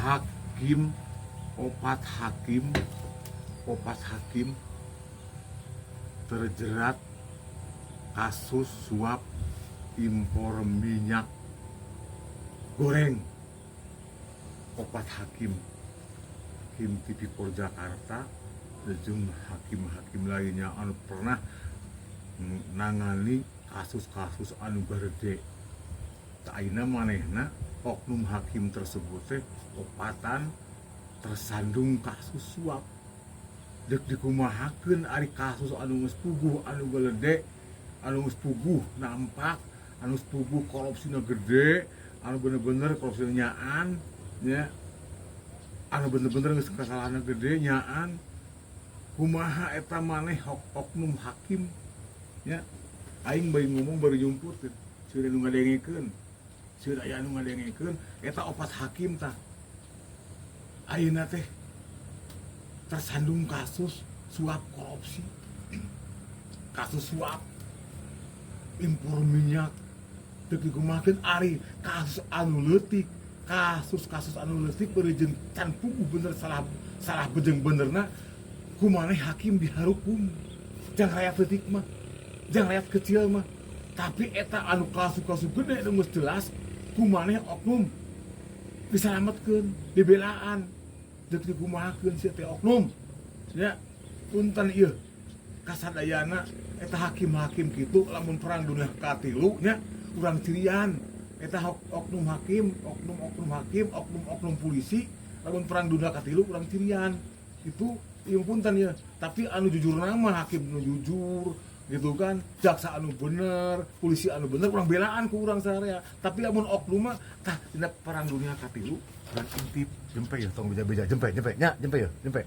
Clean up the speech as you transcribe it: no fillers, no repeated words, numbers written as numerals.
hakim opat hakim terjerat kasus suap impor minyak goreng. Opat hakim Tipikor Jakarta jeung hakim-hakim lainnya anu pernah nangani kasus-kasus anu gede. Ayeuna manehna oknum hakim tersebut teh opatan tersandung kasus suap. Dek dikumahakeun ari kasus anu geus puguh anu gede, anu geus puguh nampak, anu geus puguh korupsina gede, anu bener-bener korupsina nyaan nya, anu bener-bener geus kasalahanna gede nyaan. Kumaha eta maneh oknum hakim nya. Aing bari ngomong bari nyumput seueur anu ngadengekeun, seueur aya anu ngadengekeun eta opat hakim tah ayeuna teh tersandung kasus suap korupsi, kasus suap impor minyak. Teu dikumahakeun ari kasus anu leutik, kasus anu leutik beureum jeung can puguh bener salah bejeng benerna kumaneh hakim diharukum. Jang rakyat leutik mah, jang rakyat kecil mah, tapi eta anu kasus gede anu geus jelas kumaneh oknum disalametkeun, dibelaan. Deuk dikumahakeun sia teh oknum nya. Punten ieu kasadayana eta hakim-hakim kitu lamun perang dunia katilu nya urang cirian. Eta oknum hakim, oknum polisi lamun perang dunia katilu urang cirian. Itu ieu punten ieu. Tapi anu jujur mah hakim nu jujur gitu kan, jaksa anu bener, polisi anu bener urang belaan ku urang sarea. Tapi lamun oknum mah tah dina perang dunia katilu urang intip jempe ya tong beja-beja jempe nya jempe ya jempe.